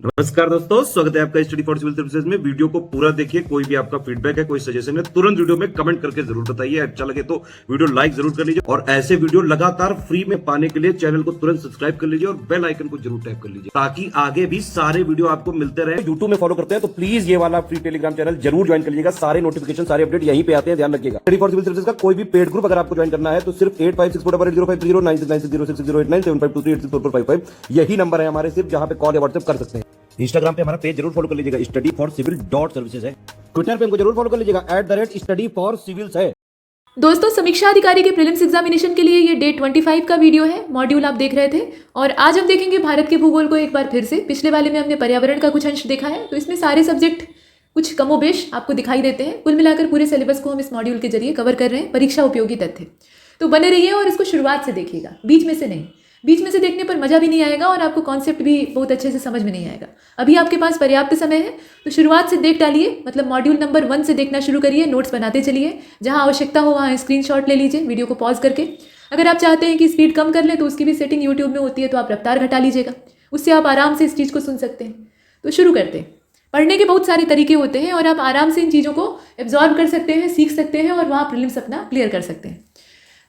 नमस्कार दोस्तों, स्वागत है आपका स्टडी फॉर सिविल सर्विसेज में। वीडियो को पूरा देखिए। कोई भी आपका फीडबैक है, कोई सजेशन है, तुरंत वीडियो में कमेंट करके जरूर बताइए। अच्छा लगे तो वीडियो लाइक जरूर कर लीजिए और ऐसे वीडियो लगातार फ्री में पाने के लिए चैनल को तुरंत सब्सक्राइब कर लीजिए और बेल आइकन को जरूर टैप कर लीजिए ताकि आगे भी सारे वीडियो आपको मिलते रहे। यूट्यूब में फॉलो करते हैं तो प्लीज ये वाला फ्री टेलीग्राम चैनल जरूर ज्वाइन कर लीजिएगा। सारे नोटिफिकेशन, सारे अपडेट यहीं पे आते हैं, ध्यान रखिएगा। स्टडी फॉर सिविल सर्विसेज का कोई भी पेड ग्रुप अगर आपको ज्वाइन करना है तो सिर्फ 856480560660897523864455 यही नंबर है हमारे, सिर्फ जहां पे कॉल या व्हाट्सएप कर सकते हैं। इंस्टाग्राम पे हमारा पेज जरूर फॉलो कर लीजिएगा, studyforcivil.services है। ट्विटर पे हमको जरूर फॉलो कर लीजिएगा, @studyforcivils है। दोस्तों, समीक्षा अधिकारी के प्रीलिम्स एग्जामिनेशन के लिए ये डे 25 का वीडियो है। मॉड्यूल आप देख रहे थे और आज हम देखेंगे भारत के भूगोल को एक बार फिर से। पिछले वाले में हमने पर्यावरण का कुछ अंश देखा है, तो इसमें सारे सब्जेक्ट कुछ कमोबेश आपको दिखाई देते हैं। कुल मिलाकर पूरे सिलेबस को हम इस मॉड्यूल के जरिए कवर कर रहे हैं। परीक्षा उपयोगी तथ्य, तो बने रहिए और इसको शुरुआत से देखिएगा, बीच में से नहीं। बीच में से देखने पर मज़ा भी नहीं आएगा और आपको कॉन्सेप्ट भी बहुत अच्छे से समझ में नहीं आएगा। अभी आपके पास पर्याप्त समय है तो शुरुआत से देख डालिए, मतलब मॉड्यूल नंबर 1 से देखना शुरू करिए। नोट्स बनाते चलिए, जहां आवश्यकता हो वहां स्क्रीनशॉट ले लीजिए वीडियो को पॉज करके। अगर आप चाहते हैं कि स्पीड कम कर लें तो उसकी भी सेटिंग यूट्यूब में होती है, तो आप रफ्तार घटा लीजिएगा, उससे आप आराम से इस चीज़ को सुन सकते हैं। तो शुरू करते हैं। पढ़ने के बहुत सारे तरीके होते हैं और आप आराम से इन चीज़ों को एब्जॉर्व कर सकते हैं, सीख सकते हैं और वहाँ प्रीलिम्स अपना क्लियर कर सकते हैं।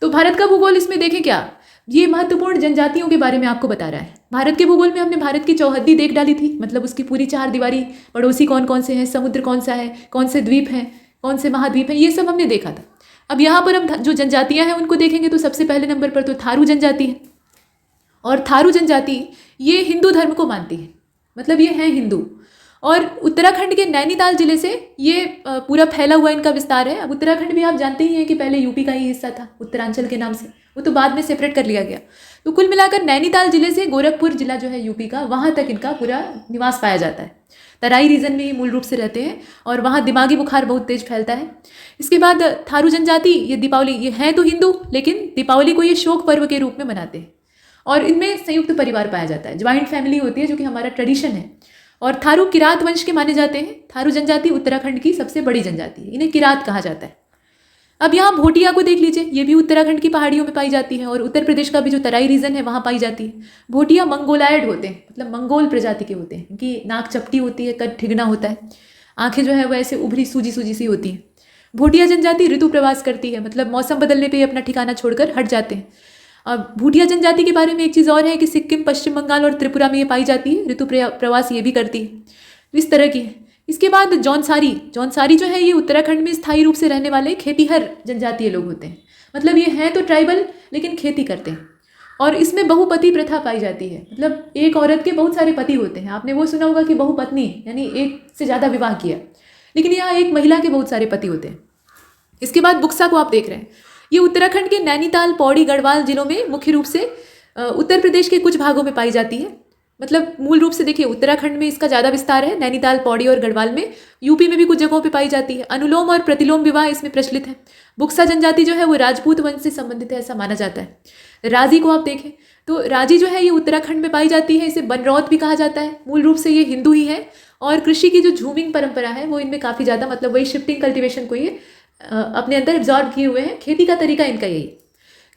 तो भारत का भूगोल इसमें देखें क्या, ये महत्वपूर्ण जनजातियों के बारे में आपको बता रहा है। भारत के भूगोल में हमने भारत की चौहद्दी देख डाली थी, मतलब उसकी पूरी 4 दीवारी, पड़ोसी कौन कौन से हैं, समुद्र कौन सा है, कौन से द्वीप हैं, कौन से महाद्वीप हैं, ये सब हमने देखा था। अब यहाँ पर हम जो जनजातियाँ हैं उनको देखेंगे तो सबसे पहले नंबर पर तो थारू जनजाति है। और थारू जनजाति ये हिंदू धर्म को मानती है, मतलब ये है हिंदू। और उत्तराखंड के नैनीताल जिले से ये पूरा फैला हुआ इनका विस्तार है। अब उत्तराखंड भी आप जानते ही हैं कि पहले यूपी का ही हिस्सा था, उत्तरांचल के नाम से, वो तो बाद में सेपरेट कर लिया गया। तो कुल मिलाकर नैनीताल जिले से गोरखपुर जिला जो है यूपी का, वहाँ तक इनका पूरा निवास पाया जाता है। तराई रीजन में ये मूल रूप से रहते हैं और वहाँ दिमागी बुखार बहुत तेज फैलता है। इसके बाद थारू जनजाति, ये दीपावली, ये हैं तो हिंदू लेकिन दीपावली को ये शोक पर्व के रूप में मनाते हैं और इनमें संयुक्त परिवार पाया जाता है, ज्वाइंट फैमिली होती है, जो कि हमारा ट्रेडिशन है। और थारू किरात वंश के माने जाते हैं। थारू जनजाति उत्तराखंड की सबसे बड़ी जनजाति है, इन्हें किरात कहा जाता है। अब यहाँ भोटिया को देख लीजिए, ये भी उत्तराखंड की पहाड़ियों में पाई जाती है और उत्तर प्रदेश का भी जो तराई रीजन है वहाँ पाई जाती है। भोटिया मंगोलायड होते हैं, मतलब मंगोल प्रजाति के होते हैं। इनकी नाक चपटी होती है, कद ठिगना होता है, आंखें जो है वो ऐसे उभरी सूजी सूजी सी होती हैं। भोटिया जनजाति ऋतु प्रवास करती है, मतलब मौसम बदलने पर अपना ठिकाना छोड़कर हट जाते हैं। अब भूटिया जनजाति के बारे में एक चीज़ और है कि सिक्किम, पश्चिम बंगाल और त्रिपुरा में ये पाई जाती है। ऋतु प्रवास ये भी करती है, तो इस तरह की है। इसके बाद जौनसारी जो है ये उत्तराखंड में स्थायी रूप से रहने वाले खेतीहर जनजातीय लोग होते हैं, मतलब ये हैं तो ट्राइबल लेकिन खेती करते हैं। और इसमें बहुपति प्रथा पाई जाती है, मतलब एक औरत के बहुत सारे पति होते हैं। आपने वो सुना होगा कि बहुपत्नी, यानी एक से ज़्यादा विवाह किया, लेकिन यहाँ एक महिला के बहुत सारे पति होते हैं। इसके बाद बुक्सा को आप देख रहे हैं, ये उत्तराखंड के नैनीताल, पौड़ी, गढ़वाल जिलों में मुख्य रूप से उत्तर प्रदेश के कुछ भागों में पाई जाती है। मतलब मूल रूप से देखिए उत्तराखंड में इसका ज़्यादा विस्तार है, नैनीताल, पौड़ी और गढ़वाल में। यूपी में भी कुछ जगहों पे पाई जाती है। अनुलोम और प्रतिलोम विवाह इसमें प्रचलित है। बुक्सा जनजाति जो है वो राजपूत वंश से संबंधित है, ऐसा माना जाता है। राजी को आप देखें तो राजी जो है ये उत्तराखंड में पाई जाती है। इसे बनरौत भी कहा जाता है। मूल रूप से ये हिंदू ही है और कृषि की जो झूमिंग परंपरा है वो इनमें काफ़ी ज़्यादा, मतलब वही शिफ्टिंग कल्टिवेशन को ये अपने अंदर एब्जॉर्ब किए हुए हैं। खेती का तरीका इनका यही।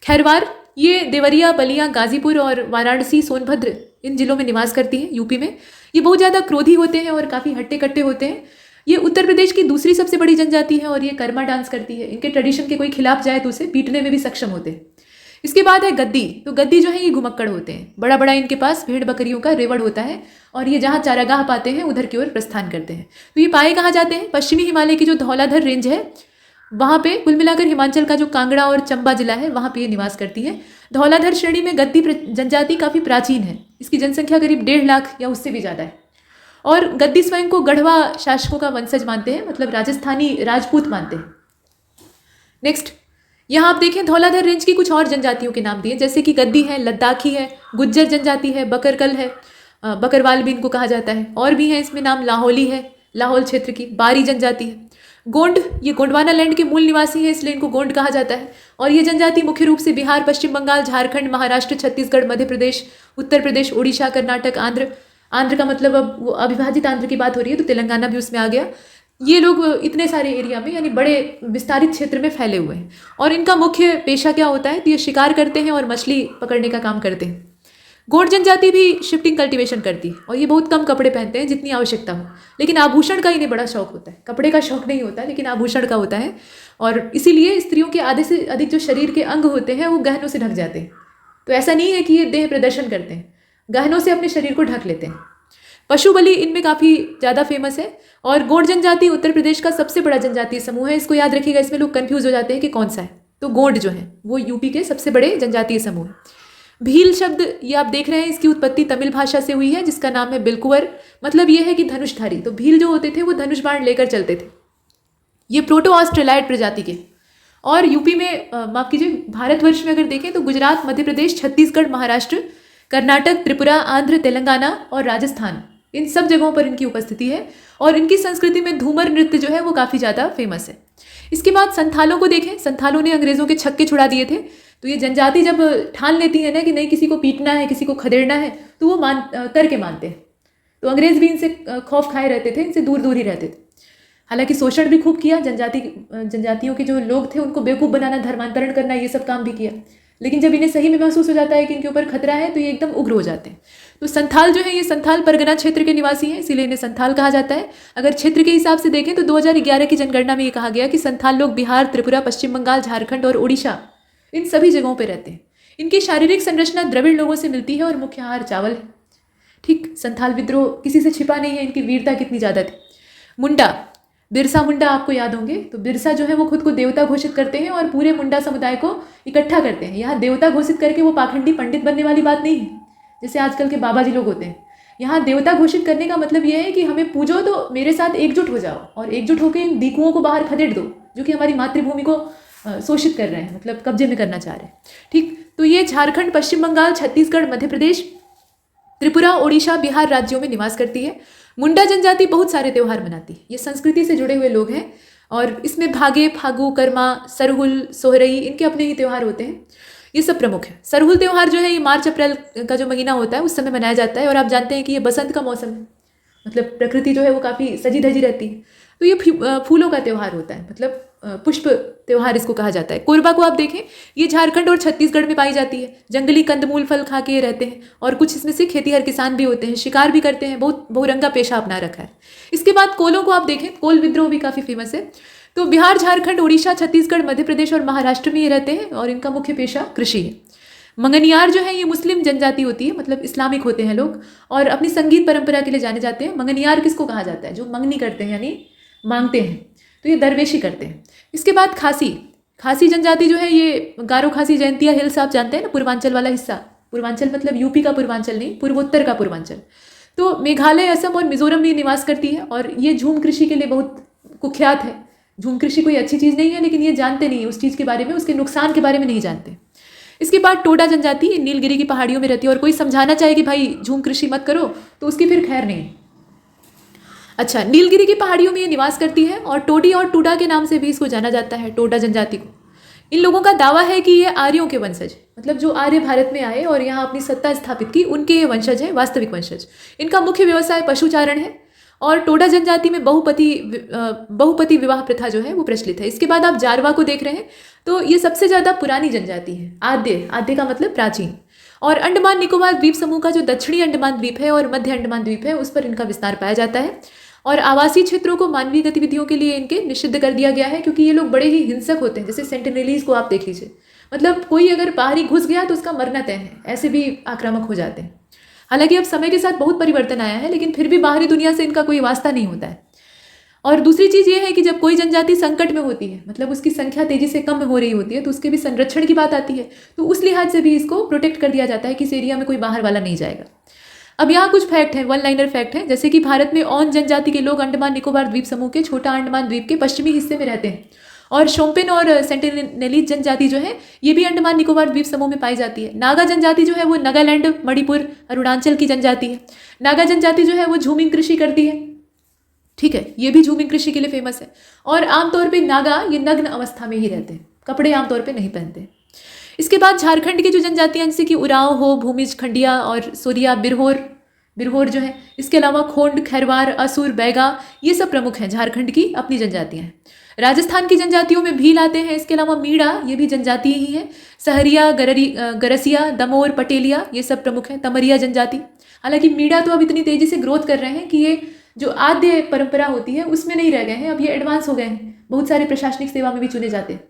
खैरवार ये देवरिया, बलिया, गाजीपुर और वाराणसी, सोनभद्र इन जिलों में निवास करती है यूपी में। ये बहुत ज़्यादा क्रोधी होते हैं और काफ़ी हट्टे कट्टे होते हैं। ये उत्तर प्रदेश की दूसरी सबसे बड़ी जनजाति है और ये कर्मा डांस करती है। इनके ट्रेडिशन के कोई खिलाफ जाए तो उसे पीटने में भी सक्षम होते हैं। इसके बाद है गद्दी। तो गद्दी जो है ये घुमक्कड़ होते हैं। बड़ा बड़ा इनके पास भेड़ बकरियों का रेवड़ होता है और ये जहाँ चारागाह पाते हैं उधर की ओर प्रस्थान करते हैं। तो ये पाए कहाँ जाते हैं, पश्चिमी हिमालय की जो धौलाधर रेंज है वहाँ पे। कुल मिलाकर हिमाचल का जो कांगड़ा और चंबा जिला है वहाँ पे ये निवास करती है। धौलाधर श्रेणी में गद्दी जनजाति काफ़ी प्राचीन है। इसकी जनसंख्या करीब 1.5 लाख या उससे भी ज़्यादा है। और गद्दी स्वयं को गढ़वा शासकों का वंशज मानते हैं, मतलब राजस्थानी राजपूत मानते हैं। नेक्स्ट यहाँ आप देखें धौलाधर रेंज की कुछ और जनजातियों के नाम दिए, जैसे कि गद्दी है, लद्दाखी है, गुज्जर जनजाति है, बकरकल है, बकरवाल भी इनको कहा जाता है। और भी है इसमें नाम, लाहौली है, लाहौल क्षेत्र की। बारी जनजाति है। गोंड, ये गोंडवाना लैंड के मूल निवासी है इसलिए इनको गोंड कहा जाता है। और ये जनजाति मुख्य रूप से बिहार, पश्चिम बंगाल, झारखंड, महाराष्ट्र, छत्तीसगढ़, मध्य प्रदेश, उत्तर प्रदेश, उड़ीसा, कर्नाटक, आंध्र का मतलब अब वो अविभाजित आंध्र की बात हो रही है तो तेलंगाना भी उसमें आ गया। ये लोग इतने सारे एरिया में, यानी बड़े विस्तारित क्षेत्र में फैले हुए हैं। और इनका मुख्य पेशा क्या होता है, तो ये शिकार करते हैं और मछली पकड़ने का काम करते हैं। गोंड जनजाति भी शिफ्टिंग कल्टीवेशन करती है और ये बहुत कम कपड़े पहनते हैं जितनी आवश्यकता हो, लेकिन आभूषण का इन्हें बड़ा शौक होता है। कपड़े का शौक नहीं होता लेकिन आभूषण का होता है, और इसीलिए स्त्रियों के आधे से अधिक जो शरीर के अंग होते हैं वो गहनों से ढक जाते हैं। तो ऐसा नहीं है कि ये देह प्रदर्शन करते हैं, गहनों से अपने शरीर को ढक लेते हैं। पशु बलि इनमें काफ़ी ज़्यादा फेमस है। और गोंड जनजाति उत्तर प्रदेश का सबसे बड़ा जनजातीय समूह है। इसको याद रखिएगा, इसमें लोग कंफ्यूज हो जाते हैं कि कौन सा है। तो गोंड जो है वो यूपी के सबसे बड़े जनजातीय समूह है। भील शब्द ये आप देख रहे हैं, इसकी उत्पत्ति तमिल भाषा से हुई है जिसका नाम है बिलकुवर। मतलब ये है कि धनुषधारी। तो भील जो होते थे वो धनुष बाण लेकर चलते थे। ये प्रोटो ऑस्ट्रेलाइड प्रजाति के। और यूपी में माफ कीजिए, भारतवर्ष में अगर देखें तो गुजरात, मध्य प्रदेश, छत्तीसगढ़, महाराष्ट्र, कर्नाटक, त्रिपुरा, आंध्र, तेलंगाना और राजस्थान, इन सब जगहों पर इनकी उपस्थिति है। और इनकी संस्कृति में धूमर नृत्य जो है वो काफ़ी ज़्यादा फेमस है। इसके बाद संथालों को देखें। संथालों ने अंग्रेज़ों के छक्के छुड़ा दिए थे। तो ये जनजाति जब ठान लेती है ना कि नहीं किसी को पीटना है, किसी को खदेड़ना है, तो वो करके मानते हैं। तो अंग्रेज़ भी इनसे खौफ खाए रहते थे, इनसे दूर दूर ही रहते थे। हालांकि शोषण भी खूब किया, जनजातियों के जो लोग थे उनको बेवकूफ़ बनाना, धर्मांतरण करना, ये सब काम भी किया। लेकिन जब इन्हें सही में महसूस हो जाता है कि इनके ऊपर खतरा है तो ये एकदम उग्र हो जाते हैं। तो संथाल जो है ये संथाल परगना क्षेत्र के निवासी हैं, इसीलिए इन्हें संथाल कहा जाता है। अगर क्षेत्र के हिसाब से देखें तो 2011 की जनगणना में ये कहा गया कि संथाल लोग बिहार, त्रिपुरा, पश्चिम बंगाल, झारखंड और उड़ीसा, इन सभी जगहों पर रहते हैं। इनकी शारीरिक संरचना द्रविड़ लोगों से मिलती है और मुख्य आहार चावल है। ठीक, संथाल विद्रोह किसी से छिपा नहीं है, इनकी वीरता कितनी ज़्यादा थी। मुंडा, बिरसा मुंडा आपको याद होंगे। तो बिरसा जो है वो खुद को देवता घोषित करते हैं और पूरे मुंडा समुदाय को इकट्ठा करते हैं। यहाँ देवता घोषित करके वो पाखंडी पंडित बनने वाली बात नहीं है जैसे आजकल के बाबा जी लोग होते हैं। यहाँ देवता घोषित करने का मतलब ये है कि हमें पूजो तो मेरे साथ एकजुट हो जाओ और एकजुट होकर इन दीकुओं को बाहर खदेड़ दो जो कि हमारी मातृभूमि को शोषित कर रहे हैं, मतलब कब्जे में करना चाह रहे हैं। ठीक, तो ये झारखंड, पश्चिम बंगाल, छत्तीसगढ़, मध्य प्रदेश, त्रिपुरा, ओडिशा, बिहार राज्यों में निवास करती है। मुंडा जनजाति बहुत सारे त्यौहार मनाती है। ये संस्कृति से जुड़े हुए लोग हैं और इसमें भागे, फागु, कर्मा, सरहुल, सोहरई, इनके अपने ही त्यौहार होते हैं। ये सब प्रमुख है। सरहुल त्यौहार जो है ये मार्च अप्रैल का जो महीना होता है उस समय मनाया जाता है और आप जानते हैं कि ये बसंत का मौसम है, मतलब प्रकृति जो है वो काफ़ी सजी धजी रहती है। तो ये फूलों का त्यौहार होता है, मतलब पुष्प त्यौहार इसको कहा जाता है। कोरबा को आप देखें, ये झारखंड और छत्तीसगढ़ में पाई जाती है। जंगली कंदमूल फल खा के रहते हैं और कुछ इसमें से खेतीहर किसान भी होते हैं, शिकार भी करते हैं, बहुत बहुरंगा पेशा अपना रखा है। इसके बाद कोलों को आप देखें, कोल विद्रोह भी काफ़ी फेमस है। तो बिहार, झारखंड, उड़ीसा, छत्तीसगढ़, मध्य प्रदेश और महाराष्ट्र में ये रहते हैं और इनका मुख्य पेशा कृषि है। मंगनियार जो है ये मुस्लिम जनजाति होती है, मतलब इस्लामिक होते हैं लोग और अपनी संगीत परंपरा के लिए जाने जाते हैं। मंगनियार किसको कहा जाता है? जो मंगनी करते हैं यानी मांगते हैं, तो ये दरवेशी करते हैं। इसके बाद खासी जनजाति जो है ये गारो खासी, जयंतिया हिल्स आप जानते हैं ना, पूर्वांचल वाला हिस्सा। पूर्वांचल मतलब यूपी का पूर्वांचल नहीं, पूर्वोत्तर का पूर्वांचल। तो मेघालय, असम और मिजोरम में निवास करती है और ये झूम कृषि के लिए बहुत कुख्यात है। झूम कृषि कोई अच्छी चीज़ नहीं है, लेकिन ये जानते नहीं है उस चीज़ के बारे में, उसके नुकसान के बारे में नहीं जानते। इसके बाद टोडा जनजाति नीलगिरी की पहाड़ियों में रहती है और कोई समझाना चाहे कि भाई झूम कृषि मत करो तो उसकी फिर खैर नहीं। अच्छा, नीलगिरी की पहाड़ियों में ये निवास करती है और टोडी और टूडा के नाम से भी इसको जाना जाता है, टोडा जनजाति को। इन लोगों का दावा है कि ये आर्यों के वंशज, मतलब जो आर्य भारत में आए और यहाँ अपनी सत्ता स्थापित की, उनके ये वंशज हैं, वास्तविक वंशज। इनका मुख्य व्यवसाय पशुचारण है और टोडा जनजाति में बहुपति विवाह प्रथा जो है वो प्रचलित है। इसके बाद आप जारवा को देख रहे हैं, तो ये सबसे ज़्यादा पुरानी जनजाति है। आद्य का मतलब प्राचीन। और अंडमान निकोबार द्वीप समूह का जो दक्षिणी अंडमान द्वीप है और मध्य अंडमान द्वीप है उस पर इनका विस्तार पाया जाता है। और आवासीय क्षेत्रों को मानवीय गतिविधियों के लिए इनके निषिद्ध कर दिया गया है क्योंकि ये लोग बड़े ही हिंसक होते हैं। जैसे सेंटिनेलीज को आप देख लीजिए, मतलब कोई अगर बाहरी घुस गया तो उसका मरना तय है, ऐसे भी आक्रामक हो जाते हैं। हालांकि अब समय के साथ बहुत परिवर्तन आया है, लेकिन फिर भी बाहरी दुनिया से इनका कोई वास्ता नहीं होता है। और दूसरी चीज़ ये है कि जब कोई जनजाति संकट में होती है, मतलब उसकी संख्या तेजी से कम हो रही होती है, तो उसके भी संरक्षण की बात आती है। तो उस लिहाज से भी इसको प्रोटेक्ट कर दिया जाता है कि इस एरिया में कोई बाहर वाला नहीं जाएगा। अब यहाँ कुछ फैक्ट हैं, वन लाइनर फैक्ट हैं, जैसे कि भारत में ऑन जनजाति के लोग अंडमान निकोबार द्वीप समूह के छोटा अंडमान द्वीप के पश्चिमी हिस्से में रहते हैं। और शोम्पेन और सेंटिनेलीज जनजाति जो है ये भी अंडमान निकोबार द्वीप समूह में पाई जाती है। नागा जनजाति जो है वो नागालैंड, मणिपुर, अरुणाचल की जनजाति है। नागा जनजाति जो है वो झूमिंग कृषि करती है, ठीक है, ये भी झूमिंग कृषि के लिए फेमस है। और आमतौर पे नागा ये नग्न अवस्था में ही रहते हैं, कपड़े आमतौर पे नहीं पहनते हैं। इसके बाद झारखंड की जो जनजातियां जैसे कि उरांव हो, भूमिज, खंडिया और सोरिया, बिरहोर जो है, इसके अलावा खोंड, खैरवार, असुर, बैगा, ये सब प्रमुख हैं झारखंड की अपनी जनजातियां हैं। राजस्थान की जनजातियों में भील आते हैं, इसके अलावा मीणा, ये भी जनजाति ही है। सहरिया, गरसिया, दमोर, पटेलिया, ये सब प्रमुख हैं। तमरिया जनजाति, हालांकि मीणा तो अब इतनी तेजी से ग्रोथ कर रहे हैं कि ये जो आद्य परंपरा होती है उसमें नहीं रह गए हैं, अब ये एडवांस हो गए हैं, बहुत सारे प्रशासनिक सेवा में भी चुने जाते हैं।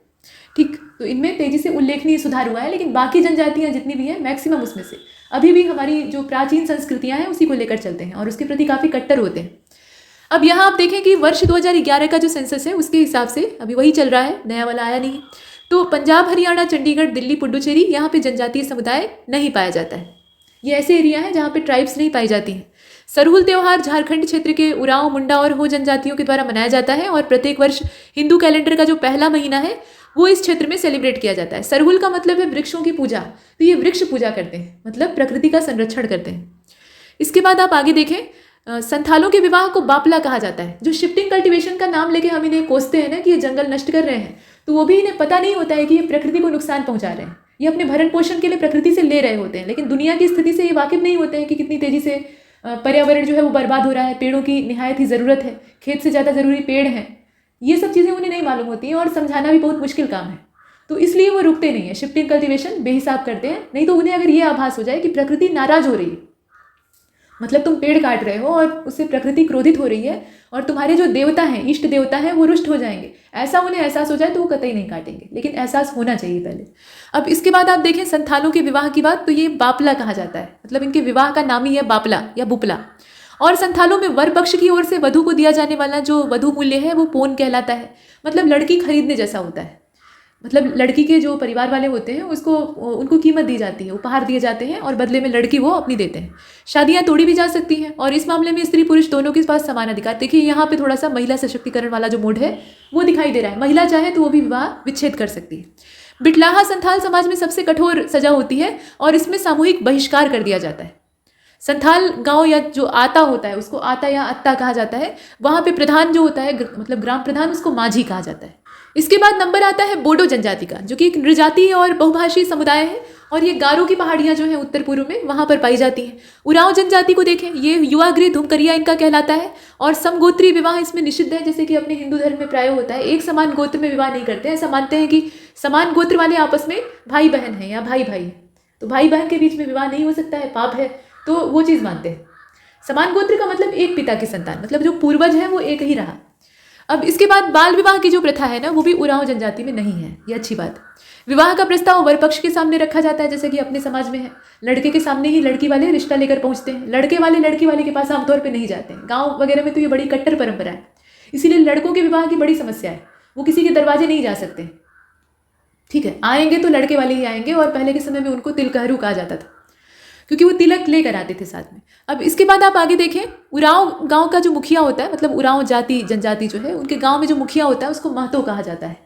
ठीक, तो इनमें तेजी से उल्लेखनीय सुधार हुआ है, लेकिन बाकी जनजातियां जितनी भी हैं मैक्सिमम उसमें से अभी भी हमारी जो प्राचीन संस्कृतियां हैं उसी को लेकर चलते हैं और उसके प्रति काफ़ी कट्टर होते हैं। अब यहाँ आप देखें कि वर्ष 2011 का जो सेंसस है उसके हिसाब से अभी वही चल रहा है, नया वाला आया नहीं। तो पंजाब, हरियाणा, चंडीगढ़, दिल्ली, पुडुचेरी, यहाँ पे जनजातीय समुदाय नहीं पाया जाता है। ये ऐसे एरिया हैं जहाँ पे ट्राइब्स नहीं पाई जाती हैं। सरहुल त्यौहार झारखंड क्षेत्र के उरांव, मुंडा और हो जनजातियों के द्वारा मनाया जाता है और प्रत्येक वर्ष हिंदू कैलेंडर का जो पहला महीना है वो इस क्षेत्र में सेलिब्रेट किया जाता है। सरहुल का मतलब है वृक्षों की पूजा, तो ये वृक्ष पूजा करते हैं, मतलब प्रकृति का संरक्षण करते हैं। इसके बाद आप आगे देखें, संथालों के विवाह को बापला कहा जाता है। जो शिफ्टिंग कल्टीवेशन का नाम लेके हम इन्हें कोसते हैं ना कि ये जंगल नष्ट कर रहे हैं, तो वो भी इन्हें पता नहीं होता है कि ये प्रकृति को नुकसान पहुंचा रहे हैं। ये अपने भरण पोषण के लिए प्रकृति से ले रहे होते हैं, लेकिन दुनिया की स्थिति से ये वाकिफ नहीं होते हैं कि कितनी तेजी से पर्यावरण जो है वो बर्बाद हो रहा है। पेड़ों की निहायत ही ज़रूरत है, खेत से ज़्यादा ज़रूरी पेड़ हैं। ये सब चीज़ें उन्हें नहीं मालूम होती हैं और समझाना भी बहुत मुश्किल काम है, तो इसलिए वो रुकते नहीं है। शिफ्टिंग कल्टीवेशन बेहिसाब करते हैं, नहीं तो उन्हें अगर ये आभास हो जाए कि प्रकृति नाराज हो रही है, मतलब तुम पेड़ काट रहे हो और उससे प्रकृति क्रोधित हो रही है और तुम्हारे जो देवता हैं, इष्ट देवता हैं, वो रुष्ट हो जाएंगे, ऐसा उन्हें एहसास हो जाए तो वो कतई नहीं काटेंगे, लेकिन एहसास होना चाहिए पहले। अब इसके बाद आप देखें संथालों के विवाह की बात, तो ये बापला कहा जाता है, मतलब इनके विवाह का नाम ही है बापला या बुपला। और संथालों में वर पक्ष की ओर से वधु को दिया जाने वाला जो वधु मूल्य है वो पोन कहलाता है, मतलब लड़की खरीदने जैसा होता है। मतलब लड़की के जो परिवार वाले होते हैं उनको कीमत दी जाती है, उपहार दिए जाते हैं और बदले में लड़की वो अपनी देते हैं। शादियां तोड़ी भी जा सकती हैं और इस मामले में स्त्री पुरुष दोनों के पास समान अधिकार। देखिए यहाँ पे थोड़ा सा महिला सशक्तिकरण वाला जो मोड है वो दिखाई दे रहा है। महिला चाहे तो वो भी विवाह विच्छेद कर सकती है। बिटलाहा संथाल समाज में सबसे कठोर सजा होती है और इसमें सामूहिक बहिष्कार कर दिया जाता है। संथाल गांव या जो आता होता है उसको आता या अत्ता कहा जाता है। वहाँ पे प्रधान जो होता है, मतलब ग्राम प्रधान, उसको माझी कहा जाता है। इसके बाद नंबर आता है बोडो जनजाति का, जो कि एक नृजातीय और बहुभाषी समुदाय है और ये गारो की पहाड़ियाँ जो हैं उत्तर पूर्व में वहाँ पर पाई जाती हैं। उरांव जनजाति को देखें, ये युवागृह धूमकरिया इनका कहलाता है और समगोत्री विवाह इसमें निषिद्ध है, जैसे कि अपने हिंदू धर्म में प्राय होता है। एक समान गोत्र में विवाह नहीं करते हैं, ऐसा मानते हैं कि समान गोत्र वाले आपस में भाई बहन हैं या भाई भाई, तो भाई बहन के बीच में विवाह नहीं हो सकता है, पाप है, तो वो चीज़ मानते हैं। समान गोत्र का मतलब एक पिता की संतान, मतलब जो पूर्वज है वो एक ही रहा। अब इसके बाद बाल विवाह की जो प्रथा है ना, वो भी उरांव जनजाति में नहीं है, ये अच्छी बात। विवाह का प्रस्ताव वर पक्ष के सामने रखा जाता है, जैसे कि अपने समाज में है। लड़के के सामने ही लड़की वाले रिश्ता लेकर पहुंचते हैं, लड़के वाले लड़की वाले के पास आमतौर पर नहीं जाते हैं। गाँव वगैरह में तो ये बड़ी कट्टर परंपरा है, इसीलिए लड़कों के विवाह की बड़ी समस्या है, वो किसी के दरवाजे नहीं जा सकते। ठीक है, आएंगे तो लड़के वाले ही आएंगे और पहले के समय में उनको तिलकहरू कहा जाता था क्योंकि वो तिलक लेकर आते थे साथ में। अब इसके बाद आप आगे देखें, उरांव गांव का जो मुखिया होता है, मतलब उरांव जाति जनजाति जो है उनके गांव में जो मुखिया होता है उसको महतो कहा जाता है,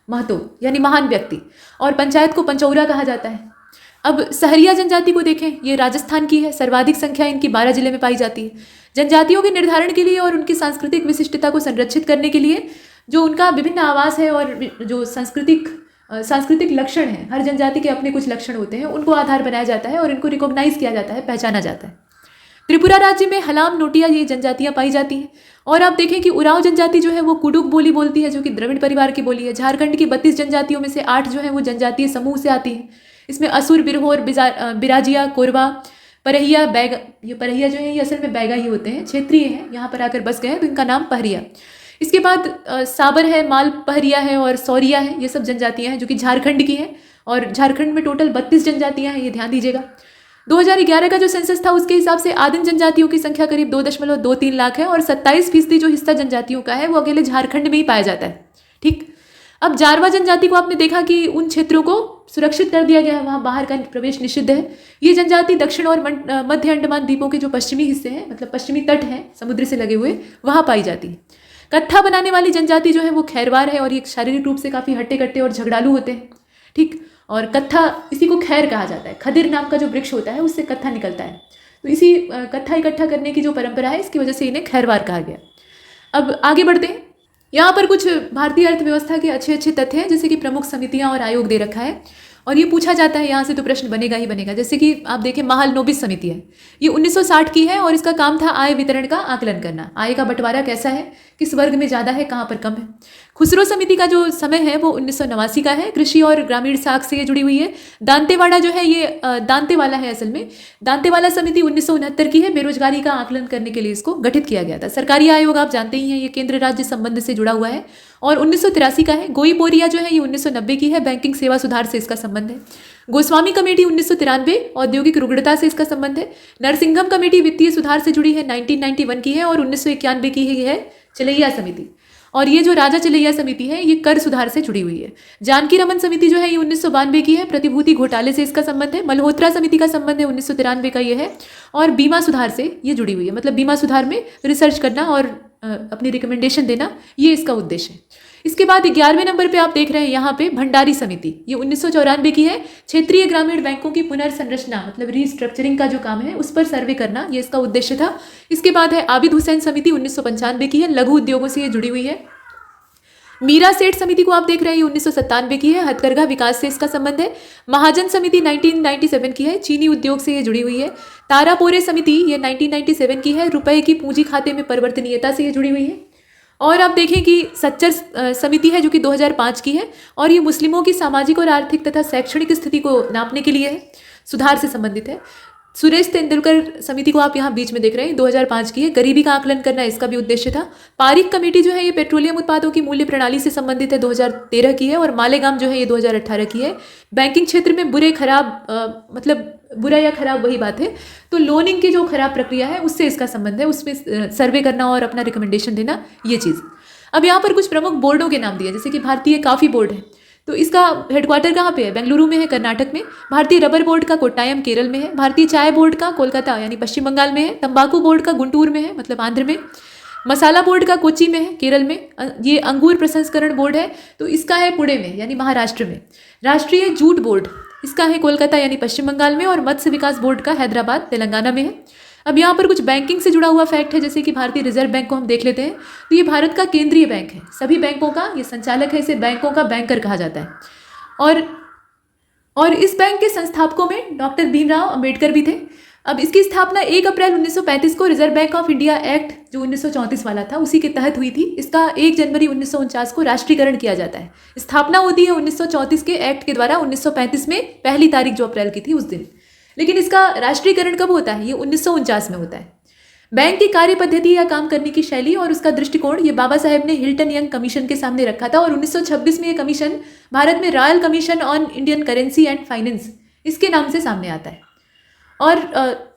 महतो यानी महान व्यक्ति, और पंचायत को पंचौरा कहा जाता है। अब सहरिया जनजाति को देखें, ये राजस्थान की है, सर्वाधिक संख्या इनकी 12 जिले में पाई जाती है। जनजातियों के निर्धारण के लिए और उनकी सांस्कृतिक विशिष्टता को संरक्षित करने के लिए जो उनका विभिन्न आवास है और जो सांस्कृतिक लक्षण हैं, हर जनजाति के अपने कुछ लक्षण होते हैं, उनको आधार बनाया जाता है और इनको रिकॉग्नाइज किया जाता है, पहचाना जाता है। त्रिपुरा राज्य में हलाम, नोटिया ये जनजातियां पाई जाती हैं। और आप देखें कि उरांव जनजाति जो है वो कुडुक बोली बोलती है, जो कि द्रविड़ परिवार की बोली है। झारखंड की 32 जनजातियों में से 8 जो है वो जनजातीय समूह से आती है। इसमें असुर, बिरहोर, बिराजिया, कोरबा, परहिया, बैगा, ये परहिया जो है ये असल में बैगा ही होते हैं, क्षेत्रीय हैं, यहाँ पर आकर बस गए हैं तो इनका नाम पहरिया। इसके बाद साबर है, माल पहरिया है और सौरिया है, ये सब जनजातियां हैं जो कि झारखंड की हैं और झारखंड में टोटल 32 जनजातियां हैं, ये ध्यान दीजिएगा। 2011 का जो सेंसस था उसके हिसाब से आदिम जनजातियों की संख्या करीब 2.23 लाख है और 27% जो हिस्सा जनजातियों का है वो अकेले झारखंड में ही पाया जाता है। ठीक, अब जारवा जनजाति को आपने देखा कि उन क्षेत्रों को सुरक्षित कर दिया गया है, वहाँ बाहर का प्रवेश निषिद्ध है। ये जनजाति दक्षिण और मध्य अंडमान द्वीपों के जो पश्चिमी हिस्से हैं, मतलब पश्चिमी तट हैं समुद्र से लगे हुए, वहाँ पाई जाती है। कत्था बनाने वाली जनजाति जो है वो खैरवार है और ये शारीरिक रूप से काफ़ी हट्टे कट्टे और झगड़ालू होते हैं। ठीक, और कत्था, इसी को खैर कहा जाता है। खदिर नाम का जो वृक्ष होता है उससे कत्था निकलता है, तो इसी कत्था इकट्ठा करने की जो परंपरा है इसकी वजह से इन्हें खैरवार कहा गया। अब आगे बढ़ते हैं। यहाँ पर कुछ भारतीय अर्थव्यवस्था के अच्छे तथ्य हैं, जैसे कि प्रमुख समितियाँ और आयोग दे रखा है। और ये पूछा जाता है यहाँ से तो प्रश्न बनेगा ही बनेगा। जैसे कि आप देखें महालनोबिस समिति है, ये 1960 की है और इसका काम था आय वितरण का आकलन करना, आय का बंटवारा कैसा है, किस वर्ग में ज़्यादा है, कहाँ पर कम है। खुसरो समिति का जो समय है वो 1989 का है, कृषि और ग्रामीण साख से ये जुड़ी हुई है। दांतेवाड़ा जो है ये दांतेवाला है असल में, दांतेवाला समिति 1969 की है, बेरोजगारी का आकलन करने के लिए इसको गठित किया गया था। सरकारी आयोग आप जानते ही हैं, ये केंद्र राज्य संबंध से जुड़ा हुआ है और 1983 का है। गोईपोरिया जो है ये 1990 की है, बैंकिंग सेवा सुधार से इसका संबंध है। गोस्वामी कमेटी 1993, औद्योगिक रुग्णता से इसका संबंध है। नरसिंघम कमेटी वित्तीय सुधार से जुड़ी है, 1991 की है और 1991 की है चलैया समिति। और ये जो राजा चलैया समिति है ये कर सुधार से जुड़ी हुई है। जानकी रमन समिति जो है ये 1992 की है, प्रतिभूति घोटाले से इसका संबंध है। मल्होत्रा समिति का संबंध है, 1993 का ये है और बीमा सुधार से ये जुड़ी हुई है, मतलब बीमा सुधार में रिसर्च करना और अपनी रिकमेंडेशन देना, ये इसका उद्देश्य है। इसके बाद 11वें नंबर पे आप देख रहे हैं यहाँ पे भंडारी समिति, ये 1994 की है। क्षेत्रीय ग्रामीण बैंकों की पुनर्संरचना मतलब रीस्ट्रक्चरिंग का जो काम है उस पर सर्वे करना, ये इसका उद्देश्य था। इसके बाद है आबिद हुसैन समिति, 1995 की है, लघु उद्योगों से ये जुड़ी हुई है। मीरा सेठ समिति को आप देख रहे हैं, ये 1997 की है, हथकरघा विकास से इसका संबंध है। महाजन समिति 1997 की है, चीनी उद्योग से ये जुड़ी हुई है। तारापोरे समिति ये 1997 की है, रुपए की पूंजी खाते में परिवर्तनीयता से ये जुड़ी हुई है। और आप देखें कि सच्चर समिति है जो कि 2005 की है और ये मुस्लिमों की सामाजिक और आर्थिक तथा शैक्षणिक स्थिति को नापने के लिए है, सुधार से संबंधित है। सुरेश तेंदुलकर समिति को आप यहाँ बीच में देख रहे हैं, 2005 की है, गरीबी का आकलन करना इसका भी उद्देश्य था। पारिक कमेटी जो है ये पेट्रोलियम उत्पादों की मूल्य प्रणाली से संबंधित है, 2013 की है और मालेगाम जो है ये 2018 की है। बैंकिंग क्षेत्र में बुरे खराब मतलब बुरा या खराब वही बात है, तो लोनिंग की जो खराब प्रक्रिया है उससे इसका संबंध है, उसमें सर्वे करना और अपना रिकमेंडेशन देना, ये चीज़। अब यहाँ पर कुछ प्रमुख बोर्डों के नाम दिए, जैसे कि भारतीय कॉफ़ी बोर्ड है, तो इसका हेडक्वार्टर कहाँ पे है, बेंगलुरु में है, कर्नाटक में। भारतीय रबर बोर्ड का कोट्टायम केरल में है। भारतीय चाय बोर्ड का कोलकाता यानी पश्चिम बंगाल में है। तंबाकू बोर्ड का गुंटूर में है, मतलब आंध्र में। मसाला बोर्ड का कोची में है, केरल में। ये अंगूर प्रसंस्करण बोर्ड है तो इसका है पुणे में यानी महाराष्ट्र में। राष्ट्रीय जूट बोर्ड इसका है कोलकाता यानी पश्चिम बंगाल में और मत्स्य विकास बोर्ड का हैदराबाद तेलंगाना में है। अब यहाँ पर कुछ बैंकिंग से जुड़ा हुआ फैक्ट है, जैसे कि भारतीय रिजर्व बैंक को हम देख लेते हैं, तो ये भारत का केंद्रीय बैंक है, सभी बैंकों का ये संचालक है, इसे बैंकों का बैंकर कहा जाता है। और इस बैंक के संस्थापकों में डॉक्टर भीमराव अंबेडकर भी थे। अब इसकी स्थापना 1 अप्रैल 1935 को reserve bank of India act जो 1934 वाला था उसी के तहत हुई थी। इसका 1 जनवरी 1949 को राष्ट्रीयकरण किया जाता है। स्थापना होती है 1934 के एक्ट के द्वारा, 1935 में पहली तारीख जो अप्रैल की थी उस दिन। लेकिन इसका राष्ट्रीयकरण कब होता है, ये 1949 में होता है। बैंक की कार्य पद्धति या काम करने की शैली और उसका दृष्टिकोण ये बाबा साहेब ने हिल्टन यंग कमीशन के सामने रखा था और 1926 में ये कमीशन भारत में royal commission on Indian currency and finance इसके नाम से सामने आता है। और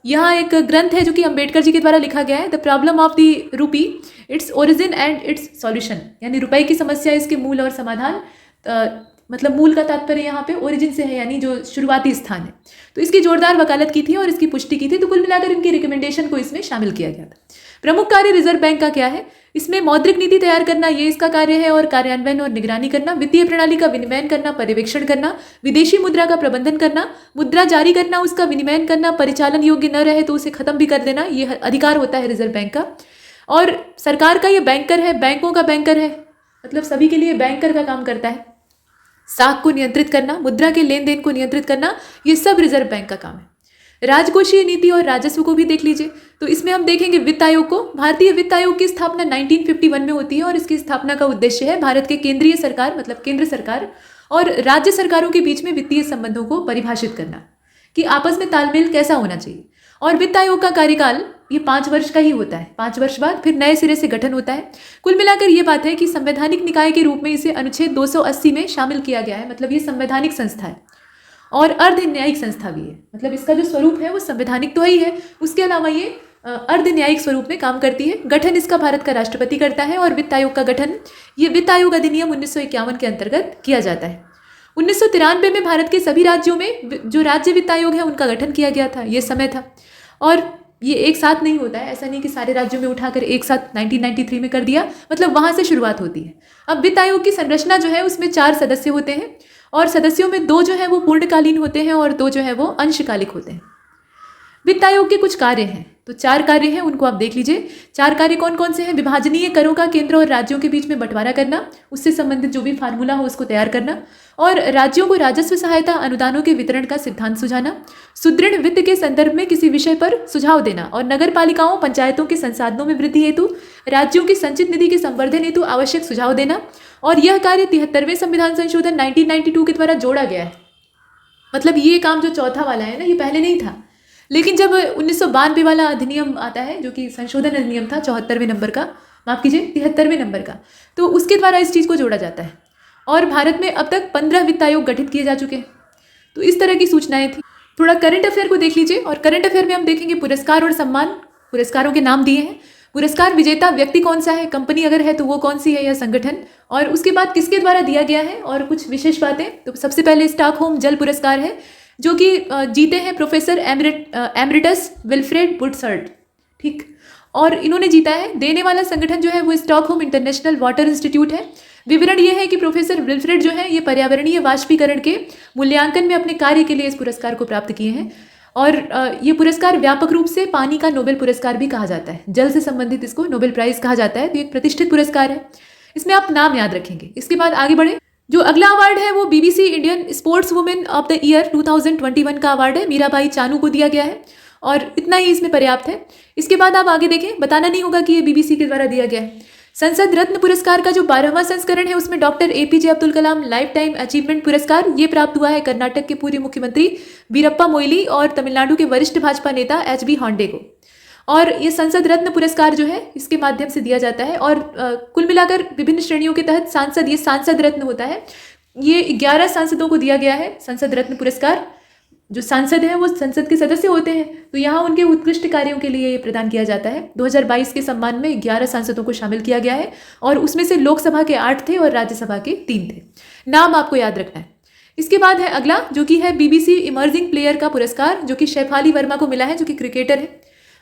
यहाँ एक ग्रंथ है जो कि अंबेडकर जी के द्वारा लिखा गया है, the problem of the rupee, its origin and it's solution, यानी रुपए की समस्या, इसके मूल और समाधान। मतलब मूल का तात्पर्य यहाँ पे ओरिजिन से है, यानी जो शुरुआती स्थान है। तो इसकी जोरदार वकालत की थी और इसकी पुष्टि की थी, तो कुल मिलाकर इनकी रिकमेंडेशन को इसमें शामिल किया गया था। प्रमुख कार्य रिजर्व बैंक का क्या है, इसमें मौद्रिक नीति तैयार करना ये इसका कार्य है और कार्यान्वयन और निगरानी करना, वित्तीय प्रणाली का विनियमन करना, पर्यवेक्षण करना, विदेशी मुद्रा का प्रबंधन करना, मुद्रा जारी करना, उसका विनिमय करना, परिचालन योग्य न रहे तो उसे खत्म भी कर देना, ये अधिकार होता है रिजर्व बैंक का। और सरकार का ये बैंकर है, बैंकों का बैंकर है, मतलब सभी के लिए बैंकर का काम करता है। साख को नियंत्रित करना, मुद्रा के लेन देन को नियंत्रित करना, ये सब रिजर्व बैंक का काम है। राजकोषीय नीति और राजस्व को भी देख लीजिए, तो इसमें हम देखेंगे वित्त आयोग को। भारतीय वित्त आयोग की स्थापना 1951 में होती है और इसकी स्थापना का उद्देश्य है भारत के केंद्रीय सरकार मतलब केंद्र सरकार और राज्य सरकारों के बीच में वित्तीय संबंधों को परिभाषित करना कि आपस में तालमेल कैसा होना चाहिए। और वित्त आयोग का कार्यकाल ये 5 वर्ष का ही होता है, 5 वर्ष बाद फिर नए सिरे से गठन होता है। कुल मिलाकर ये बात है कि संवैधानिक निकाय के रूप में इसे अनुच्छेद 280 में शामिल किया गया है, मतलब ये संवैधानिक संस्था है और अर्ध न्यायिक संस्था भी है। मतलब इसका जो स्वरूप है वो संवैधानिक तो ही है, उसके अलावा ये अर्ध न्यायिक स्वरूप में काम करती है। गठन इसका भारत का राष्ट्रपति करता है और वित्त आयोग का गठन ये वित्त आयोग अधिनियम 1951 के अंतर्गत किया जाता है। 1993 में भारत के सभी राज्यों में जो राज्य वित्त आयोग है उनका गठन किया गया था, ये समय था। और ये एक साथ नहीं होता है, ऐसा नहीं कि सारे राज्यों में उठाकर एक साथ 1993 में कर दिया, मतलब वहाँ से शुरुआत होती है। अब वित्त आयोग की संरचना जो है उसमें 4 सदस्य होते हैं और सदस्यों में 2 जो है वो पूर्णकालीन होते हैं और 2 जो है वो अंशकालिक होते हैं। वित्त आयोग के कुछ कार्य हैं, तो 4 कार्य हैं, उनको आप देख लीजिए। 4 कार्य कौन कौन से हैं? विभाजनीय करों का केंद्र और राज्यों के बीच में बंटवारा करना, उससे संबंधित जो भी फार्मूला हो उसको तैयार करना, और राज्यों को राजस्व सहायता अनुदानों के वितरण का सिद्धांत सुझाना, सुदृढ़ वित्त के संदर्भ में किसी विषय पर सुझाव देना, और नगर पालिकाओं पंचायतों के संसाधनों में वृद्धि हेतु राज्यों की संचित निधि के संवर्धन हेतु आवश्यक सुझाव देना। और यह कार्य 73वें संविधान संशोधन 1992 के द्वारा जोड़ा गया है। मतलब ये काम जो चौथा वाला है ना, ये पहले नहीं था, लेकिन जब 1992 वाला अधिनियम आता है, जो कि संशोधन अधिनियम था 74वें नंबर का, माफ कीजिए 73वें नंबर का, तो उसके द्वारा इस चीज़ को जोड़ा जाता है। और भारत में अब तक 15 वित्त आयोग गठित किए जा चुके हैं। तो इस तरह की सूचनाएं थी। थोड़ा करंट अफेयर को देख लीजिए, और करंट अफेयर में हम देखेंगे पुरस्कार और सम्मान। पुरस्कारों के नाम दिए हैं, पुरस्कार विजेता व्यक्ति कौन सा है, कंपनी अगर है तो वो कौन सी है या संगठन, और उसके बाद किसके द्वारा दिया गया है, और कुछ विशेष बातें। तो सबसे पहले स्टॉकहोम जल पुरस्कार है, जो कि जीते हैं प्रोफेसर एमरिटस विल्फ्रेड बुटसर्ट, ठीक, और इन्होंने जीता है। देने वाला संगठन जो है वो स्टॉकहोम इंटरनेशनल वाटर इंस्टीट्यूट है। विवरण ये है कि प्रोफेसर विल्फ्रेड जो है ये पर्यावरणीय वाष्पीकरण के मूल्यांकन में अपने कार्य के लिए इस पुरस्कार को प्राप्त किए हैं। और ये पुरस्कार व्यापक रूप से पानी का नोबेल पुरस्कार भी कहा जाता है, जल से संबंधित इसको नोबेल प्राइज कहा जाता है। तो एक प्रतिष्ठित पुरस्कार है, इसमें आप नाम याद रखेंगे। इसके बाद आगे बढ़े, जो अगला अवार्ड है वो BBC Indian sports women of the year 2021 का अवार्ड है, मीराबाई चानू को दिया गया है, और इतना ही इसमें पर्याप्त है। इसके बाद आप आगे देखें, बताना नहीं होगा कि ये BBC के द्वारा दिया गया है। संसद रत्न पुरस्कार का जो 12वां संस्करण है उसमें doctor APJ Abdul Kalam life time achievement पुरस्कार ये प्राप्त हुआ है कर्नाटक के पूर्व मुख्यमंत्री वीरप्पा मोइली और तमिलनाडु के वरिष्ठ भाजपा नेता HB होंडे को। और ये संसद रत्न पुरस्कार जो है इसके माध्यम से दिया जाता है, और कुल मिलाकर विभिन्न श्रेणियों के तहत ये सांसद रत्न होता है। ये 11 सांसदों को दिया गया है संसद रत्न पुरस्कार। जो सांसद हैं वो संसद के सदस्य होते हैं, तो यहाँ उनके उत्कृष्ट कार्यों के लिए ये प्रदान किया जाता है। 2022 के सम्मान में 11 सांसदों को शामिल किया गया है, और उसमें से लोकसभा के 8 थे और राज्यसभा के 3 थे। नाम आपको याद रखना है। इसके बाद है अगला, जो कि है BBC इमर्जिंग प्लेयर का पुरस्कार, जो कि शेफाली वर्मा को मिला है, जो कि क्रिकेटर है,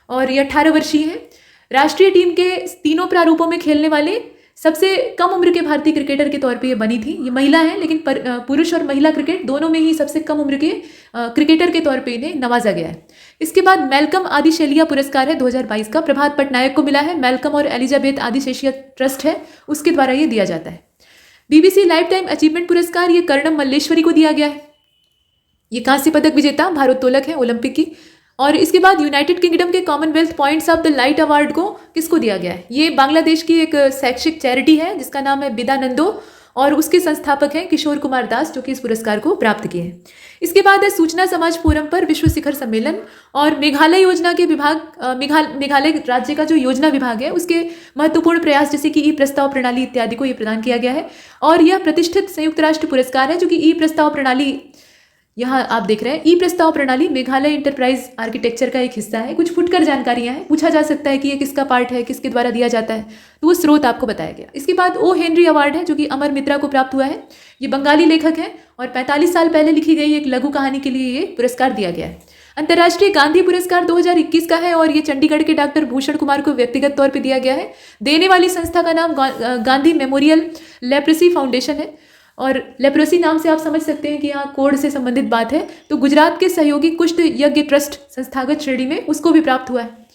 और ये 18 वर्षीय है। राष्ट्रीय टीम के तीनों प्रारूपों में खेलने वाले सबसे कम उम्र के भारतीय क्रिकेटर के तौर पे ये बनी थी। ये महिला है, लेकिन पुरुष और महिला क्रिकेट दोनों में ही सबसे कम उम्र के क्रिकेटर के तौर पे इन्हें नवाजा गया है। इसके बाद मेलकम आदिशेलिया पुरस्कार है 2022 का, प्रभात पटनायक को मिला है। मेलकम और एलिजाबेथ आदिशेशिया ट्रस्ट है, उसके द्वारा ये दिया जाता है। BBC लाइफ टाइम अचीवमेंट पुरस्कार ये कर्णम मल्लेश्वरी को दिया गया है। ये कांस्य पदक विजेता भारोत्तोलक है ओलंपिक की। और इसके बाद यूनाइटेड किंगडम के Commonwealth points of the light award को किसको दिया गया है? ये बांग्लादेश की एक शैक्षिक चैरिटी है जिसका नाम है बिदानंदो, और उसके संस्थापक हैं किशोर कुमार दास, जो कि इस पुरस्कार को प्राप्त किए हैं। इसके बाद है सूचना समाज फोरम पर विश्व शिखर सम्मेलन, और मेघालय योजना के विभाग मेघालय राज्य का जो योजना विभाग है उसके महत्वपूर्ण प्रयास जैसे कि ई प्रस्ताव प्रणाली इत्यादि को ये प्रदान किया गया है। और यह प्रतिष्ठित संयुक्त राष्ट्र पुरस्कार है, जो कि ई प्रस्ताव प्रणाली, यहाँ आप देख रहे हैं ई प्रस्ताव प्रणाली मेघालय इंटरप्राइज आर्किटेक्चर का एक हिस्सा है। कुछ फुटकर जानकारियां हैं, पूछा जा सकता है कि ये किसका पार्ट है, किसके द्वारा दिया जाता है, तो वो स्रोत आपको बताया गया। इसके बाद ओ हेनरी अवार्ड है, जो कि अमर मित्रा को प्राप्त हुआ है। ये बंगाली लेखक हैं, और 45 साल पहले लिखी गई एक लघु कहानी के लिए ये पुरस्कार दिया गया है। अंतर्राष्ट्रीय गांधी पुरस्कार 2021 का है, और ये चंडीगढ़ के डॉक्टर भूषण कुमार को व्यक्तिगत तौर पर दिया गया है। देने वाली संस्था का नाम गांधी मेमोरियल लेप्रेसी फाउंडेशन है, और लेप्रोसी नाम से आप समझ सकते हैं कि यहाँ कोढ़ से संबंधित बात है। तो गुजरात के सहयोगी कुष्ठ यज्ञ ट्रस्ट संस्थागत श्रेणी में उसको भी प्राप्त हुआ है।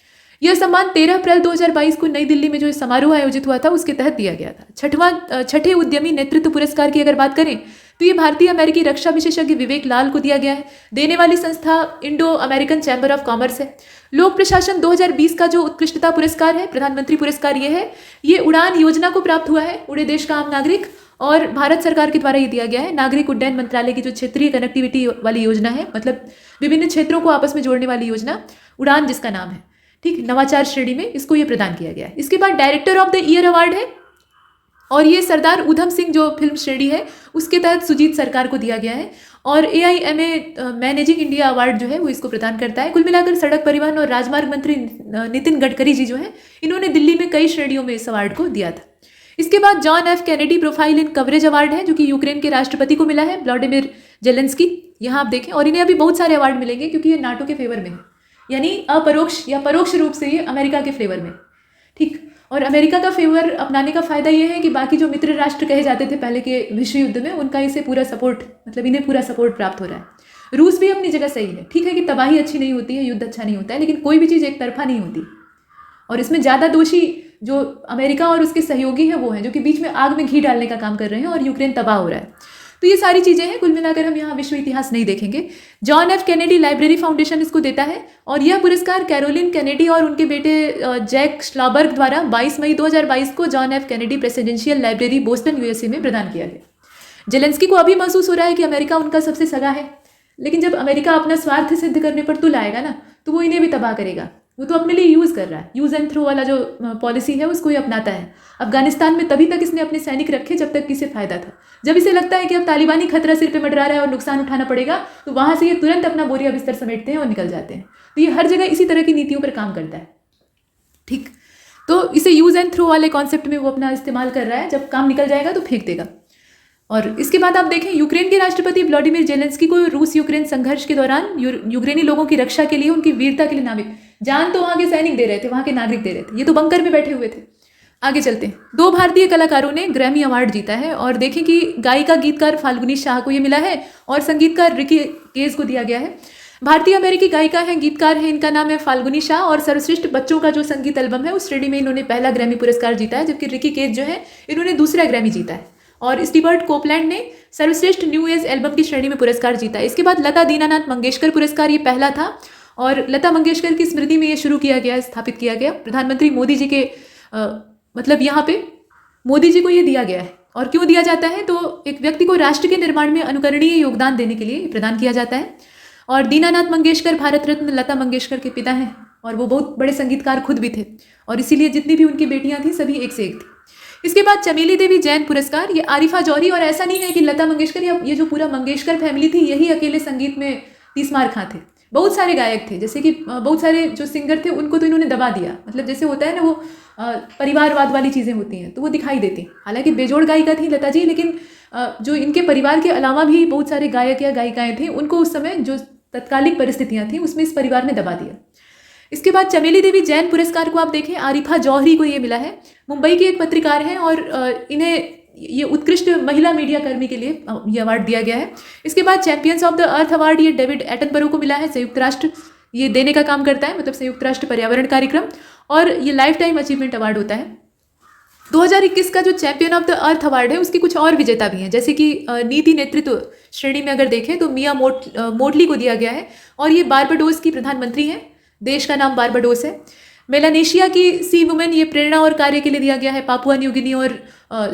यह सम्मान 13 अप्रैल 2022 को नई दिल्ली में जो समारोह आयोजित हुआ था उसके तहत दिया गया था। छठे उद्यमी नेतृत्व पुरस्कार की अगर बात करें तो ये भारतीय अमेरिकी रक्षा विशेषज्ञ विवेक लाल को दिया गया है। देने वाली संस्था Indo American chamber of commerce है। लोक प्रशासन 2020 का जो उत्कृष्टता पुरस्कार है, प्रधानमंत्री पुरस्कार ये है, ये उड़ान योजना को प्राप्त हुआ है, उड़े देश का आम नागरिक, और भारत सरकार के द्वारा ये दिया गया है। नागरिक उड्डयन मंत्रालय की जो क्षेत्रीय कनेक्टिविटी वाली योजना है, मतलब विभिन्न क्षेत्रों को आपस में जोड़ने वाली योजना, उड़ान जिसका नाम है, ठीक, नवाचार श्रेणी में इसको ये प्रदान किया गया है। इसके बाद director of the year award है, और ये सरदार उधम सिंह जो फिल्म श्रेणी है उसके तहत सुजीत सरकार को दिया गया है। और AIMA मैनेजिंग इंडिया अवार्ड जो है वो इसको प्रदान करता है। कुल मिलाकर सड़क परिवहन और राजमार्ग मंत्री नितिन गडकरी जी जो है, इन्होंने दिल्ली में कई श्रेणियों में इस अवार्ड को दिया था। इसके बाद John F Kennedy profile in coverage award है, जो कि यूक्रेन के राष्ट्रपति को मिला है, व्लादिमीर जेलेंस्की। यहाँ आप देखें, और इन्हें अभी बहुत सारे अवार्ड मिलेंगे क्योंकि ये नाटो के फेवर में है, यानी अपरोक्ष या परोक्ष रूप से ये अमेरिका के फेवर में, ठीक। और अमेरिका का फेवर अपनाने का फायदा ये है कि बाकी जो मित्र राष्ट्र कहे जाते थे पहले के विश्व युद्ध में, उनका इसे पूरा सपोर्ट, मतलब इन्हें पूरा सपोर्ट प्राप्त हो रहा है। रूस भी अपनी जगह सही है, ठीक है कि तबाही अच्छी नहीं होती है, युद्ध अच्छा नहीं होता है, लेकिन कोई भी चीज़ एक तरफा नहीं होती। और इसमें ज़्यादा दोषी जो अमेरिका और उसके सहयोगी हैं वो हैं, जो कि बीच में आग में घी डालने का काम कर रहे हैं और यूक्रेन तबाह हो रहा है। तो ये सारी चीज़ें हैं, कुल मिलाकर हम यहाँ विश्व इतिहास नहीं देखेंगे। John F Kennedy library foundation इसको देता है और यह पुरस्कार कैरोलिन कैनेडी और उनके बेटे जैक श्लाबर्ग द्वारा 22 मई 2022 को John F Kennedy presidential library Boston USA में प्रदान किया गया। जेलेंस्की को अभी महसूस हो रहा है कि अमेरिका उनका सबसे सगा है, लेकिन जब अमेरिका अपना स्वार्थ सिद्ध करने पर तुल आएगा ना, तो वो इन्हें भी तबाह करेगा। वो तो अपने लिए यूज़ कर रहा है, यूज़ एंड थ्रो वाला जो पॉलिसी है उसको ही अपनाता है। अफगानिस्तान में तभी तक इसने अपने सैनिक रखे जब तक इसे फायदा था। जब इसे लगता है कि अब तालिबानी खतरा सिर पे मंडरा रहा है और नुकसान उठाना पड़ेगा, तो वहाँ से ये तुरंत अपना बोरिया बिस्तर समेटते हैं और निकल जाते हैं। तो ये हर जगह इसी तरह की नीतियों पर काम करता है, ठीक। तो इसे यूज़ एंड थ्रो वाले कॉन्सेप्ट में वो अपना इस्तेमाल कर रहा है, जब काम निकल जाएगा तो फेंक देगा। और इसके बाद आप देखें, यूक्रेन के राष्ट्रपति व्लादिमीर जेलेंस्की को रूस यूक्रेन संघर्ष के दौरान यूक्रेनी लोगों की रक्षा के लिए, उनकी वीरता के लिए नाविक जान तो वहाँ के सैनिक दे रहे थे, वहाँ के नागरिक दे रहे थे, ये तो बंकर में बैठे हुए थे। आगे चलते हैं। 2 भारतीय कलाकारों ने ग्रैमी अवार्ड जीता है और देखें कि गायिका गीतकार फाल्गुनी शाह को ये मिला है और संगीतकार रिकी केज को दिया गया है। भारतीय अमेरिकी गायिका हैं, गीतकार हैं, इनका नाम है फाल्गुनी शाह और सर्वश्रेष्ठ बच्चों का जो संगीत एल्बम है उस श्रेणी में इन्होंने पहला ग्रैमी पुरस्कार जीता है, जबकि रिकी केज जो है इन्होंने दूसरा ग्रैमी जीता है। और स्टीवर्ट कोपलैंड ने सर्वश्रेष्ठ न्यू एज एल्बम की श्रेणी में पुरस्कार जीता है। इसके बाद लता दीनानाथ मंगेशकर पुरस्कार ये पहला था और लता मंगेशकर की स्मृति में ये शुरू किया गया, स्थापित किया गया। प्रधानमंत्री मोदी जी के मतलब यहाँ पे मोदी जी को ये दिया गया है। और क्यों दिया जाता है, तो एक व्यक्ति को राष्ट्र के निर्माण में अनुकरणीय योगदान देने के लिए प्रदान किया जाता है। और दीनानाथ मंगेशकर भारत रत्न लता मंगेशकर के पिता हैं और वो बहुत बड़े संगीतकार खुद भी थे और इसीलिए जितनी भी उनकी बेटियां थी सभी एक से एक थी। इसके बाद चमेली देवी जैन पुरस्कार, ये आरिफा जौहरी, और ऐसा नहीं है कि लता मंगेशकर या ये जो पूरा मंगेशकर फैमिली थी यही अकेले संगीत में 30 मार खां थे। बहुत सारे गायक थे, जैसे कि बहुत सारे जो सिंगर थे उनको तो इन्होंने दबा दिया। मतलब जैसे होता है ना वो परिवारवाद वाली चीज़ें होती हैं तो वो दिखाई देती। हालांकि बेजोड़ गायिका थी लता जी, लेकिन जो इनके परिवार के अलावा भी बहुत सारे गायक या गायिकाएँ थे उनको उस समय जो तत्कालिक परिस्थितियाँ थी उसमें इस परिवार ने दबा दिया। इसके बाद चमेली देवी जैन पुरस्कार को आप देखें, आरिफा जौहरी को ये मिला है। मुंबई की एक पत्रकार हैं और इन्हें ये उत्कृष्ट महिला मीडिया कर्मी के लिए ये अवार्ड दिया गया है। इसके बाद champions of the earth award ये डेविड एटनबरो को मिला है। संयुक्त राष्ट्र ये देने का काम करता है, मतलब संयुक्त राष्ट्र पर्यावरण कार्यक्रम, और ये लाइफ टाइम अचीवमेंट अवार्ड होता है। 2021 का जो champion of the earth award है उसके कुछ और विजेता भी हैं, जैसे कि नीति नेतृत्व श्रेणी में अगर देखें तो मिया मोटली को दिया गया है और ये बारबाडोस की प्रधानमंत्री हैं। देश का नाम बारबाडोस है। मेलानेशिया की सी वुमेन ये प्रेरणा और कार्य के लिए दिया गया है। पापुआ न्यू गिनी और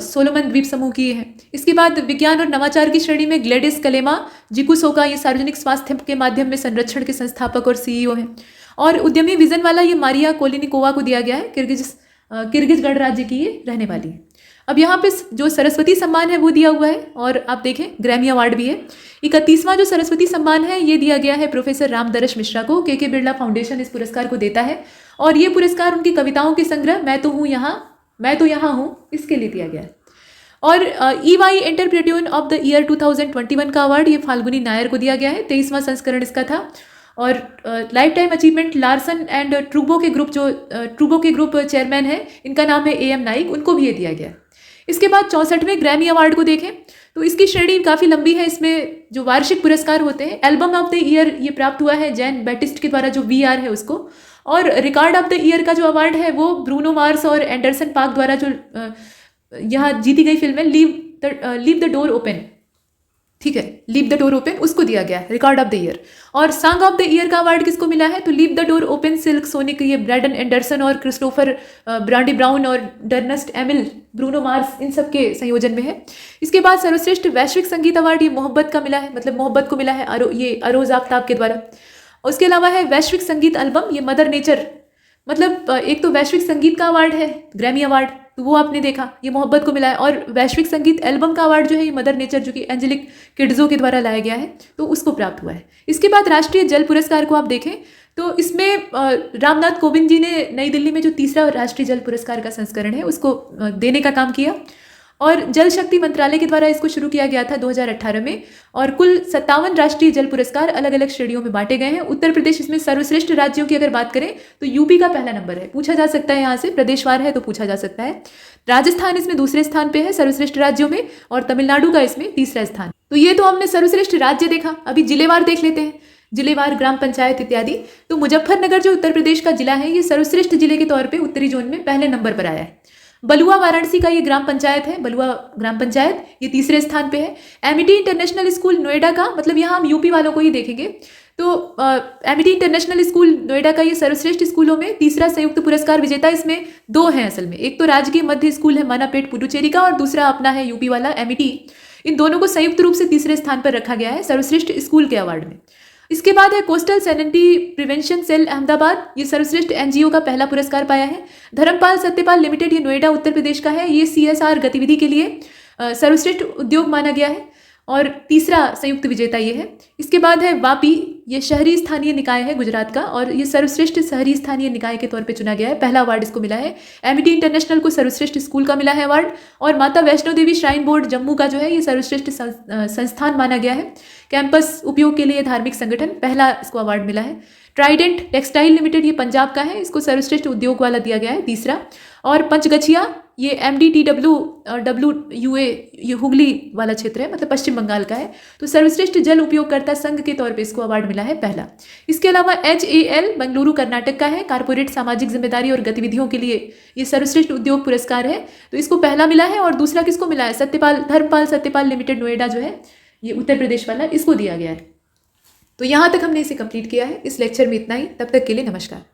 सोलोमन द्वीप समूह की है। इसके बाद विज्ञान और नवाचार की श्रेणी में ग्लेडिस कलेमा जिकुसोका, ये सार्वजनिक स्वास्थ्य के माध्यम में संरक्षण के संस्थापक और सीईओ हैं। और उद्यमी विजन वाला ये मारिया कोलिनिकोवा को दिया गया है। किर्गिज गणराज्य की ये रहने वाली है। अब यहाँ पे जो सरस्वती सम्मान है वो दिया हुआ है और आप देखें ग्रैमी अवार्ड भी है। 31वां जो सरस्वती सम्मान है ये दिया गया है प्रोफेसर रामदरश मिश्रा को। के बिरला फाउंडेशन इस पुरस्कार को देता है और ये पुरस्कार उनकी कविताओं के संग्रह मैं तो यहाँ हूँ इसके लिए दिया गया है। और EY entrepreneur of the year 2021 का अवार्ड ये फाल्गुनी नायर को दिया गया है। 23वां संस्करण इसका था। और life time achievement Larsen and ट्रूबो के ग्रुप चेयरमैन है, इनका नाम है AM नाइक, उनको भी ये दिया गया। इसके बाद 64वें ग्रैमी अवार्ड को देखें तो इसकी श्रेणी काफ़ी लंबी है। इसमें जो वार्षिक पुरस्कार होते हैं, एल्बम ऑफ द ईयर ये प्राप्त हुआ है जैन बैटिस्ट के द्वारा जो VR है उसको, और रिकॉर्ड ऑफ द ईयर का जो अवार्ड है वो ब्रूनो मार्स और एंडरसन पार्क द्वारा जो यहाँ जीती गई फिल्म है लीव द डोर ओपन, ठीक है, लीव द डोर ओपन, उसको दिया गया है रिकॉर्ड ऑफ द ईयर। और सॉन्ग ऑफ द ईयर का अवार्ड किसको मिला है, तो leave the door open silk sonic, ये ब्रैडन एंडरसन और क्रिस्टोफर ब्रांडी ब्राउन और डर्नेस्ट एमिल, ब्रूनो मार्स, इन सब के संयोजन में है। इसके बाद सर्वश्रेष्ठ वैश्विक संगीत अवार्ड ये मोहब्बत का मिला है, मतलब मोहब्बत को मिला है ये अरोज आफ्ताब के द्वारा। उसके अलावा है वैश्विक संगीत एल्बम, ये मदर नेचर, मतलब एक तो वैश्विक संगीत का अवार्ड है ग्रैमी अवार्ड, तो वो आपने देखा, ये मोहब्बत को मिला है। और वैश्विक संगीत एल्बम का अवार्ड जो है ये मदर नेचर, जो कि एंजेलिक किड्जो के द्वारा लाया गया है, तो उसको प्राप्त हुआ है। इसके बाद राष्ट्रीय जल पुरस्कार को आप देखें तो इसमें रामनाथ कोविंद जी ने नई दिल्ली में जो 3रा राष्ट्रीय जल पुरस्कार का संस्करण है उसको देने का काम किया और जल शक्ति मंत्रालय के द्वारा इसको शुरू किया गया था 2018 में। और कुल 57 राष्ट्रीय जल पुरस्कार अलग अलग श्रेणियों में बांटे गए हैं। उत्तर प्रदेश इसमें सर्वश्रेष्ठ राज्यों की अगर बात करें तो यूपी का पहला नंबर है, पूछा जा सकता है यहाँ से, प्रदेशवार है तो पूछा जा सकता है। राजस्थान इसमें दूसरे स्थान पे है सर्वश्रेष्ठ राज्यों में और तमिलनाडु का इसमें 3रा स्थान। तो ये तो हमने सर्वश्रेष्ठ राज्य देखा, अभी जिलेवार देख लेते हैं, जिलेवार ग्राम पंचायत इत्यादि। तो मुजफ्फरनगर जो उत्तर प्रदेश का जिला है, ये सर्वश्रेष्ठ जिले के तौर पे उत्तरी जोन में पहले नंबर पर आया है। बलुआ वाराणसी का ये ग्राम पंचायत है, बलुआ ग्राम पंचायत ये तीसरे स्थान पे है। एमिटी इंटरनेशनल स्कूल नोएडा का, मतलब यहाँ हम यूपी वालों को ही देखेंगे, तो एमिटी इंटरनेशनल स्कूल नोएडा का ये सर्वश्रेष्ठ स्कूलों में तीसरा संयुक्त पुरस्कार विजेता। इसमें दो हैं असल में, एक तो राजकीय मध्य स्कूल है मानापेट पुडुचेरी का, और दूसरा अपना है यूपी वाला एमिटी। इन दोनों को संयुक्त रूप से तीसरे स्थान पर रखा गया है सर्वश्रेष्ठ स्कूल के अवार्ड में। इसके बाद है coastal sanitary prevention cell Ahmedabad, ये सर्वश्रेष्ठ एनजीओ का पहला पुरस्कार पाया है। धर्मपाल सत्यपाल लिमिटेड, ये नोएडा उत्तर प्रदेश का है, ये सीएसआर गतिविधि के लिए सर्वश्रेष्ठ उद्योग माना गया है और तीसरा संयुक्त विजेता ये है। इसके बाद है वापी, ये शहरी स्थानीय निकाय है गुजरात का, और ये सर्वश्रेष्ठ शहरी स्थानीय निकाय के तौर पे चुना गया है, पहला अवार्ड इसको मिला है। एमिटी इंटरनेशनल को सर्वश्रेष्ठ स्कूल का मिला है अवार्ड, और माता वैष्णो देवी श्राइन बोर्ड जम्मू का जो है ये सर्वश्रेष्ठ संस्थान माना गया है, कैंपस उपयोग के लिए धार्मिक संगठन, पहला इसको अवार्ड मिला है। ट्राइडेंट टेक्सटाइल लिमिटेड, ये पंजाब का है, इसको सर्वश्रेष्ठ उद्योग वाला दिया गया है, तीसरा। और पंचगछिया, ये MDTW और WUA, ये हुगली वाला क्षेत्र है, मतलब पश्चिम बंगाल का है, तो सर्वश्रेष्ठ जल उपयोगकर्ता संघ के तौर पे इसको अवार्ड मिला है, पहला। इसके अलावा HAL बेंगलुरु कर्नाटक का है, कारपोरेट सामाजिक जिम्मेदारी और गतिविधियों के लिए ये सर्वश्रेष्ठ उद्योग पुरस्कार है, तो इसको पहला मिला है। और दूसरा किसको मिला है? धर्मपाल सत्यपाल लिमिटेड नोएडा जो है, ये उत्तर प्रदेश वाला, इसको दिया गया है। तो यहाँ तक हमने इसे कंप्लीट किया है। इस लेक्चर में इतना ही, तब तक के लिए नमस्कार।